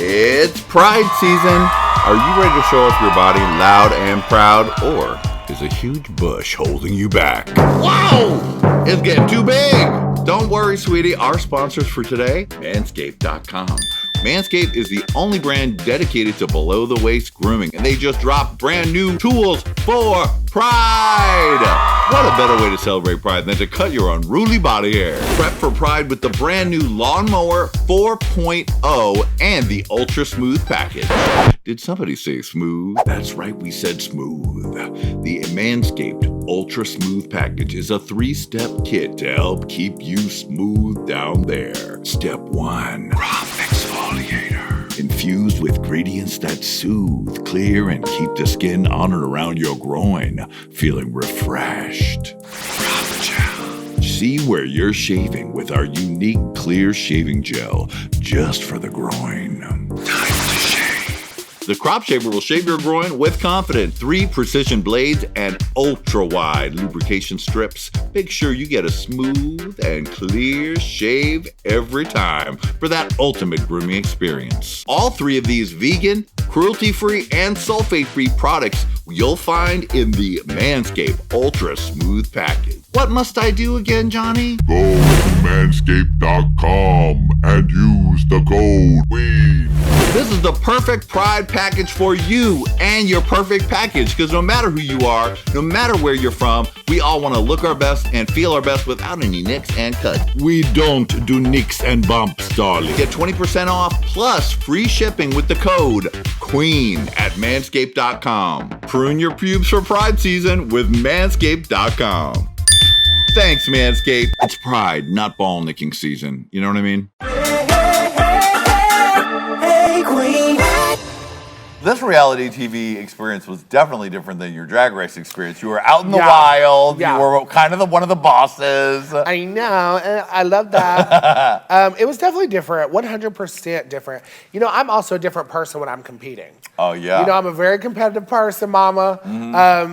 It's Pride season. Are you ready to show off your body loud and proud, or is a huge bush holding you back? Whoa! It's getting too big. Don't worry, sweetie. Our sponsors for today, Manscaped.com. Manscaped is the only brand dedicated to below-the-waist grooming, and they just dropped brand new tools for Pride. What a better way to celebrate Pride than to cut your unruly body hair. Prep for Pride with the brand new Lawnmower 4.0 and the Ultra Smooth package. Did somebody say smooth? That's right, we said smooth. The Manscaped Ultra Smooth package is a 3-step kit to help keep you smooth down there. Step 1, rough exfoliator. Infused with ingredients that soothe, clear, and keep the skin on and around your groin feeling refreshed. Rough gel. See where you're shaving with our unique clear shaving gel just for the groin. Time to shave. The Crop Shaver will shave your groin with confidence. 3 precision blades and ultra-wide lubrication strips. Make sure you get a smooth and clear shave every time for that ultimate grooming experience. All 3 of these vegan, cruelty-free, and sulfate-free products you'll find in the Manscaped Ultra Smooth package. What must I do again, Johnny? Go to manscaped.com and use the code QWEEN. This is the perfect Pride package for you and your perfect package, because no matter who you are, no matter where you're from, we all want to look our best and feel our best without any nicks and cuts. We don't do nicks and bumps, darling. Get 20% off plus free shipping with the code QWEEN at manscaped.com. Prune your pubes for Pride season with manscaped.com. Thanks, Manscaped. It's Pride, not ball nicking season. You know what I mean? Hey Qween. This reality TV experience was definitely different than your drag race experience. You were out in the wild. Yeah. You were kind of one of the bosses. I know, and I love that. It was definitely different, 100% different. You know, I'm also a different person when I'm competing. Oh, yeah. You know, I'm a very competitive person, mama.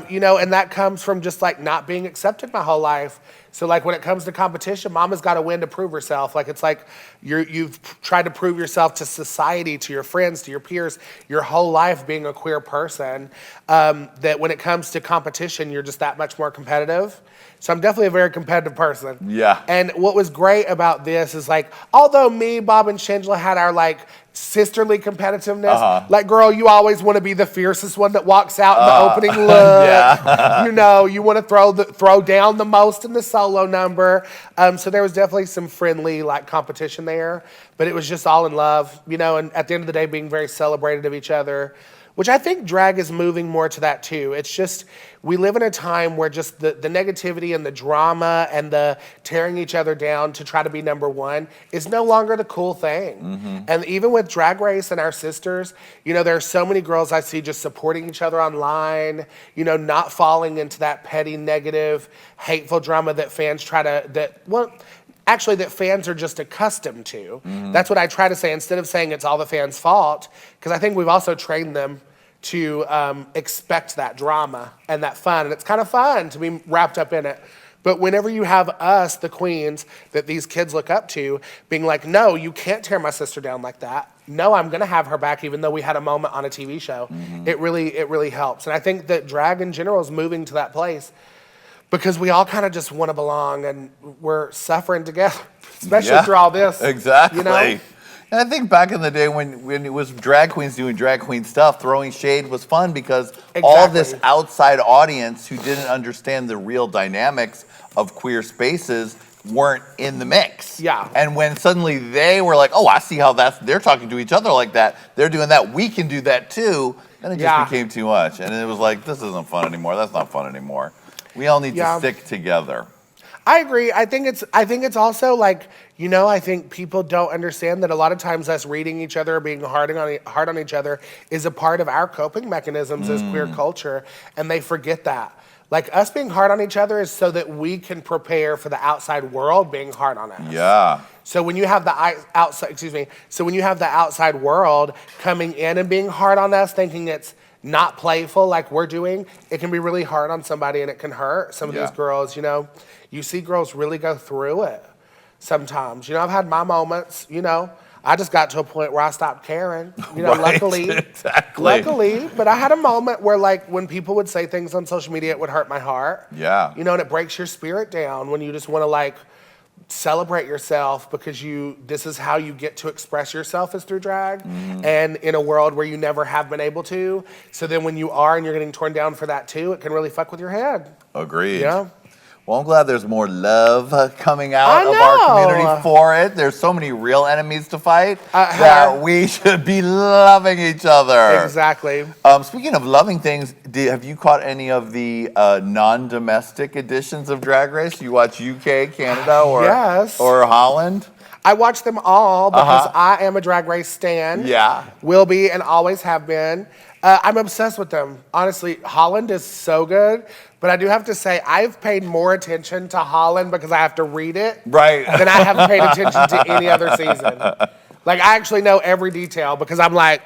You know, and that comes from just like not being accepted my whole life. So like when it comes to competition, mama's got to win to prove herself. Like it's like you've tried to prove yourself to society, to your friends, to your peers, your whole life being a queer person, that when it comes to competition, you're just that much more competitive. So I'm definitely a very competitive person. Yeah. And what was great about this is like, although me, Bob, and Shangela had our like sisterly competitiveness, like girl, you always want to be the fiercest one that walks out in the opening look. Yeah. You know, you want to throw down the most in the solo number. So there was definitely some friendly like competition there, but it was just all in love, you know, and at the end of the day being very celebrated of each other, which I think drag is moving more to that too. It's just, we live in a time where just the negativity and the drama and the tearing each other down to try to be number one is no longer the cool thing. And even with Drag Race and our sisters, you know, there are so many girls I see just supporting each other online, you know, not falling into that petty, negative, hateful drama that fans try to, that fans are just accustomed to. That's what I try to say instead of saying it's all the fans' fault, because I think we've also trained them to expect that drama and that fun. And it's kind of fun to be wrapped up in it. But whenever you have us, the queens, that these kids look up to, being like, no, you can't tear my sister down like that. No, I'm gonna have her back even though we had a moment on a TV show. It really helps. And I think that drag in general is moving to that place because we all kind of just want to belong and we're suffering together, especially through all this. Exactly. You know? And I think back in the day when it was drag queens doing drag queen stuff, throwing shade was fun because all this outside audience who didn't understand the real dynamics of queer spaces weren't in the mix. Yeah. And when suddenly they were like, oh, I see how they're talking to each other like that. They're doing that. We can do that too. Then it just became too much. And it was like, this isn't fun anymore. That's not fun anymore. We all need to stick together. I agree. I think it's also like, you know, I think people don't understand that a lot of times us reading each other, being hard on each other is a part of our coping mechanisms as queer culture, and they forget that. Like us being hard on each other is so that we can prepare for the outside world being hard on us. Yeah. So when you have the outside world coming in and being hard on us, thinking it's not playful like we're doing, it can be really hard on somebody and it can hurt some of these girls, you know. You see girls really go through it sometimes. You know, I've had my moments, you know. I just got to a point where I stopped caring. You know, Right, luckily. exactly. Luckily, but I had a moment where, like, when people would say things on social media, it would hurt my heart. Yeah. You know, and it breaks your spirit down when you just want to, like, celebrate yourself because this is how you get to express yourself is through drag, and in a world where you never have been able to. So then when you are and you're getting torn down for that too, it can really fuck with your head. Agreed. Yeah. Well, I'm glad there's more love coming out I of our know. community for it. There's so many real enemies to fight that we should be loving each other. Exactly. Speaking of loving things, have you caught any of the non-domestic editions of Drag Race? You watch UK, Canada, or Holland? I watch them all because I am a Drag Race stan. Yeah. Will be and always have been. I'm obsessed with them. Honestly, Holland is so good. But I do have to say, I've paid more attention to Holland because I have to read it Right. than I have paid attention to any other season. Like, I actually know every detail because I'm like,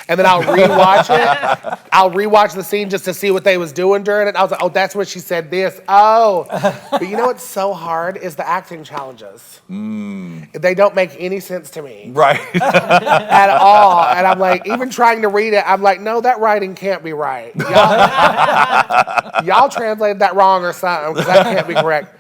and then I'll rewatch it. I'll rewatch the scene just to see what they was doing during it. I was like, oh, that's when she said this. Oh. But you know what's so hard is the acting challenges. They don't make any sense to me. Right. At all. And I'm like, even trying to read it, I'm like, no, that writing can't be right. Y'all translated that wrong or something because that can't be correct.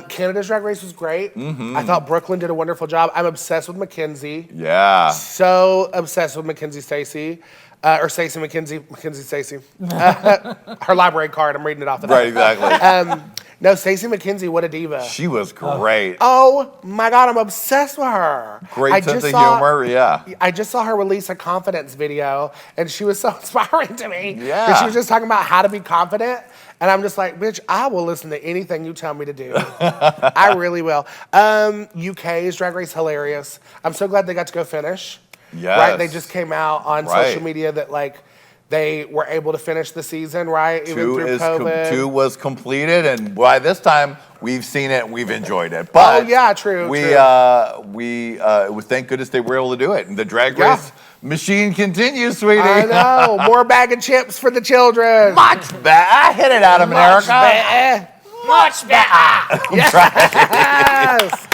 Canada's Drag Race was great. I thought Brooklyn did a wonderful job. I'm obsessed with Mackenzie. Yeah. So obsessed with Mackenzie Stacey. Or Stacey Mackenzie Stacey. Her library card, I'm reading it off the top. Right, exactly. No, Stacey Mackenzie, what a diva. She was great. Oh my God, I'm obsessed with her. Great sense of humor, yeah. I just saw her release a confidence video, and she was so inspiring to me. Yeah. 'Cause she was just talking about how to be confident, and I'm just like, bitch, I will listen to anything you tell me to do. I really will. UK's Drag Race, hilarious. I'm so glad they got to go finish. Yes. Right, they just came out on Right. social media that, like, they were able to finish the season, right? Even Two through COVID. two was completed, and by this time we've seen it and we've enjoyed it. But Oh, yeah, true, We true. thank goodness they were able to do it, and the Drag Yeah. Race machine continues, sweetie. I know. More bag of chips for the children. Much better. Hit it, Adam and Much Erica. better. Much better. Yes.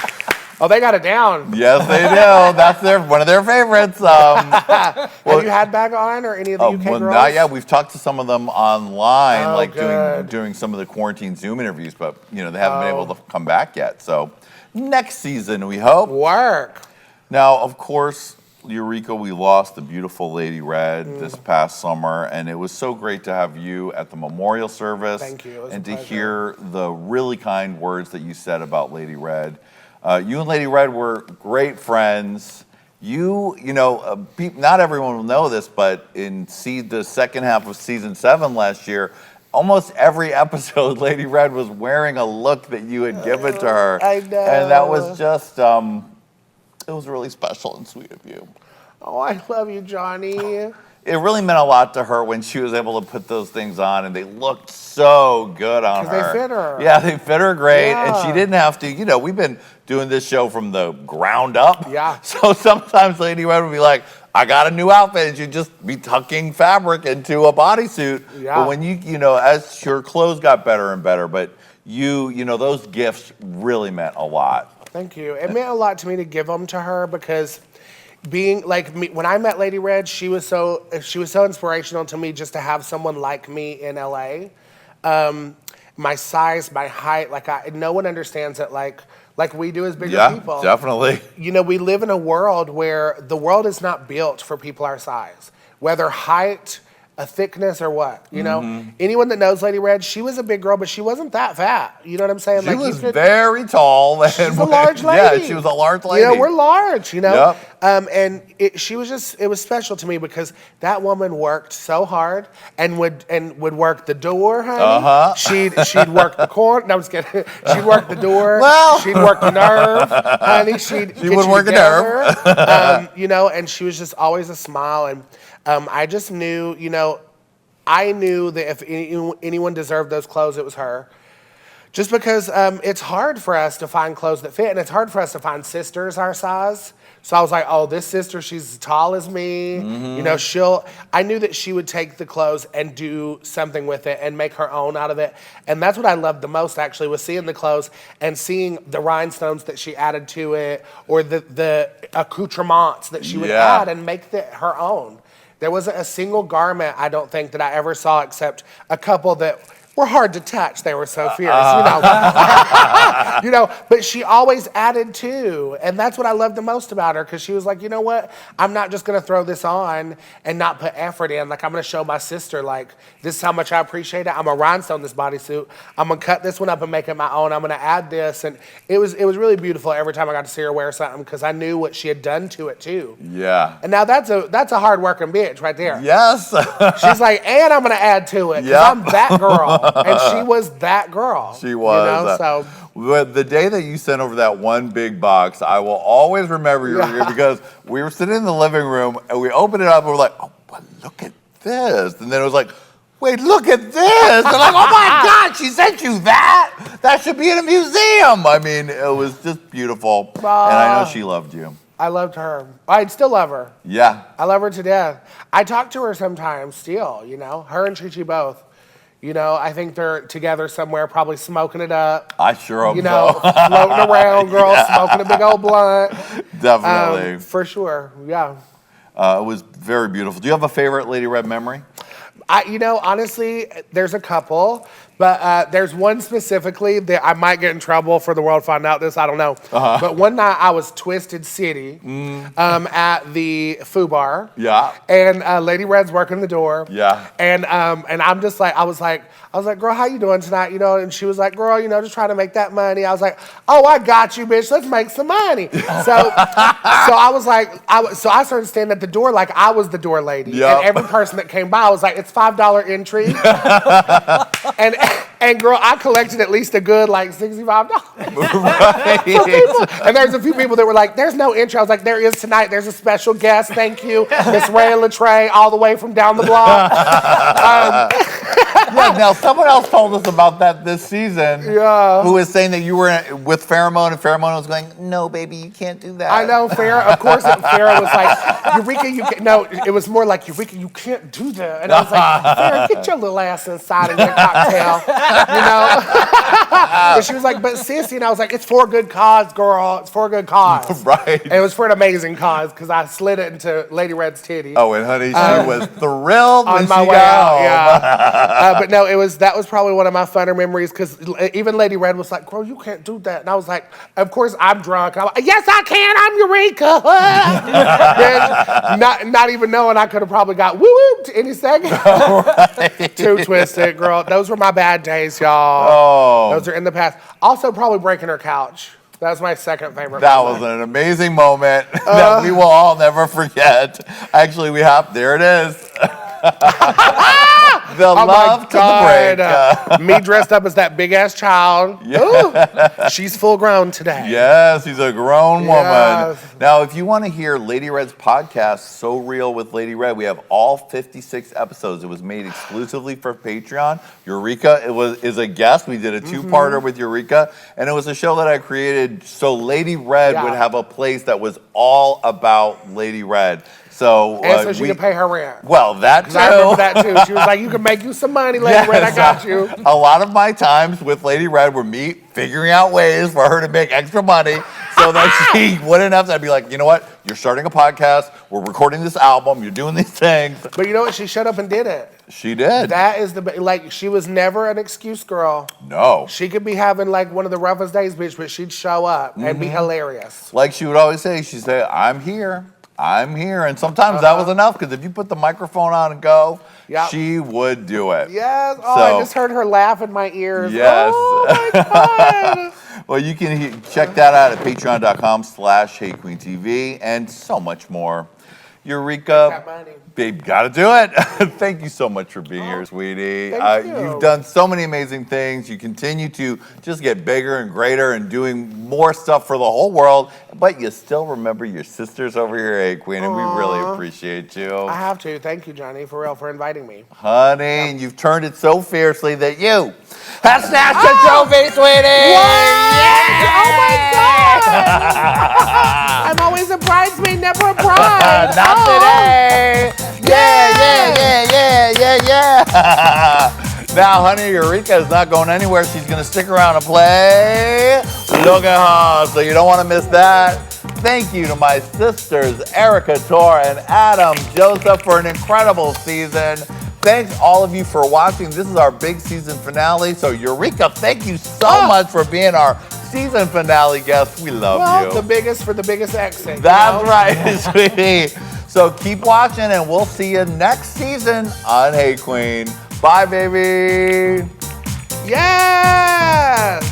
Oh, they got it down. Yes, they do. That's one of their favorites. Have you had bag on or any of the UK girls? Not yet. We've talked to some of them online, Oh, like good. doing some of the quarantine Zoom interviews, but they haven't been able to come back yet. So next season, we hope. Work. Now, of course, Eureka, we lost the beautiful Lady Red this past summer, and it was so great to have you at the memorial service. Thank you. It was a and to pleasure. hear the really kind words that you said about Lady Red. You and Lady Red were great friends. Not everyone will know this, but in the second half of season 7 last year, almost every episode, Lady Red was wearing a look that you had given to her. I know. And that was just, it was really special and sweet of you. Oh, I love you, Johnny. It really meant a lot to her when she was able to put those things on, and they looked so good on 'Cause her. they fit her. Yeah, they fit her great, and Yeah. she didn't have to. We've been doing this show from the ground up. Yeah. So sometimes Lady Red would be like, I got a new outfit, and she'd just be tucking fabric into a bodysuit. Yeah. But when as your clothes got better and better, but those gifts really meant a lot. Thank you. It meant a lot to me to give them to her because being like me, when I met Lady Red, she was so inspirational to me just to have someone like me in LA. My size, my height, no one understands it like we do as bigger people. Yeah, definitely. We live in a world where the world is not built for people our size, whether height, a thickness, or what. Anyone that knows Lady Red, she was a big girl, but she wasn't that fat. You know what I'm saying? She was very tall. And she's a large lady. Yeah, she was a large lady. We're large, Yep. And it was special to me because that woman worked so hard and would work the door, honey. Uh-huh. She'd work the corner. No, I'm just kidding. She'd work the door. Well. She'd work the nerve, honey. She would work a nerve. And she was just always a smile. And I just knew, I knew that if anyone deserved those clothes, it was her. Just because it's hard for us to find clothes that fit, and it's hard for us to find sisters our size. So I was like, oh, this sister, she's as tall as me. You know, I knew that she would take the clothes and do something with it and make her own out of it. And that's what I loved the most, actually, was seeing the clothes and seeing the rhinestones that she added to it, or the accoutrements that she would add and make her own. There wasn't a single garment, I don't think, that I ever saw except a couple that were hard to touch. They were so fierce, you know. But she always added to, and that's what I loved the most about her, because she was like, you know what? I'm not just gonna throw this on and not put effort in. Like, I'm gonna show my sister, like, this is how much I appreciate it. I'm gonna rhinestone this bodysuit. I'm gonna cut this one up and make it my own. I'm gonna add this, and it was really beautiful every time I got to see her wear something, because I knew what she had done to it too. Yeah. And now that's a hard working bitch right there. Yes. She's like, and I'm gonna add to it, because I'm that girl. And she was that girl. She was. You know, so. The day that you sent over that one big box, I will always remember you because we were sitting in the living room and we opened it up and we're like, oh, but look at this. And then it was like, wait, look at this. They're like, oh my God, she sent you that? That should be in a museum. I mean, it was just beautiful. And I know she loved you. I loved her. I still love her. Yeah. I love her to death. I talk to her sometimes still, you know, her and Trixie both. You know, I think they're together somewhere, probably smoking it up. I sure hope so. You know, floating around, girl, smoking a big old blunt. Definitely. For sure, yeah. It was very beautiful. Do you have a favorite Lady Red memory? You know, honestly, there's a couple, but there's one specifically that I might get in trouble for the world find out this, I don't know. But one night I was Twisted City at the Foo Bar. Yeah. And Lady Red's working the door. Yeah. And I'm just like, I was like, girl, how you doing tonight? You know, and she was like, girl, you know, just trying to make that money. I was like, oh, I got you, bitch. Let's make some money. So I was like, so I started standing at the door like I was the door lady. Yep. And every person that came by, I was like, it's $5 entry. and girl, I collected at least a good like $65. Right. And there's a few people that were like, there's no entry. I was like, there is tonight. There's a special guest. Thank you. Miss Ray Latre, all the way from down the block. Yeah, now someone else told us about that this season. Yeah. Who was saying that you were with Farrah Moan, and Farrah Moan was going, no, baby, you can't do that. I know, Farrah. Of course, Farrah was like, Eureka, you can't. No, it was more like, Eureka, you can't do that. And I was like, Farrah, get your little ass inside of your cocktail, you know? And she was like, but sissy, and I was like, it's for a good cause, girl. It's for a good cause. Right. And it was for an amazing cause, because I slid it into Lady Red's titty. Oh, and honey, she was thrilled when On my she way got out, home. yeah. But no, that was probably one of my funner memories, because even Lady Red was like, girl, you can't do that. And I was like, of course, I'm drunk. And I'm like, yes, I can. I'm Eureka. And not even knowing I could have probably got woo-whooped any second. Right. Too twisted, girl. Those were my bad days, y'all. Oh. Those are in the past. Also, probably breaking her couch. That was my second favorite That moment. was an amazing moment that we will all never forget. Actually, there it is. The love to the break. Me dressed up as that big ass child. Yeah. Ooh, she's full grown today. Yes, she's a grown woman. Yes. Now, if you want to hear Lady Red's podcast, So Real with Lady Red, we have all 56 episodes. It was made exclusively for Patreon. Eureka is a guest. We did a two-parter with Eureka, and it was a show that I created so Lady Red would have a place that was all about Lady Red. So, she could pay her rent. Well, that too. I remember that too. She was like, you can make you some money, Lady Red, I got you. A lot of my times with Lady Red were me figuring out ways for her to make extra money so that she wouldn't have to. I'd be like, you know what? You're starting a podcast. We're recording this album. You're doing these things. But you know what? She shut up and did it. She did. That is she was never an excuse girl. No. She could be having like one of the roughest days, bitch, but she'd show up and be hilarious. Like she would always say, she'd say, I'm here. And sometimes that was enough, because if you put the microphone on and go, she would do it. Yes. Oh, I just heard her laugh in my ears. Yes. Oh, my God. Well, you can check that out at patreon.com/HeyQueenTV and so much more. Eureka. Got money. Babe, gotta do it. Thank you so much for being here, sweetie. Thank you. You've done so many amazing things. You continue to just get bigger and greater and doing more stuff for the whole world, but you still remember your sisters over here, Hey Qween, and we really appreciate you. I have to. Thank you, Johnny, for real, for inviting me. Honey, and you've turned it so fiercely that you have snatched a trophy, sweetie! Oh my God! I'm always a bridesmaid, never a bride. Not today! Yeah! Now, honey, Eureka is not going anywhere. She's going to stick around and play. Look at her. So you don't want to miss that. Thank you to my sisters, Erickatoure and Adam Joseph, for an incredible season. Thanks all of you for watching. This is our big season finale. So Eureka, thank you so much for being our season finale guest. We love you. The biggest for the biggest exit. That's right, sweetie. So keep watching, and we'll see you next season on Hey Qween. Bye, baby. Yes!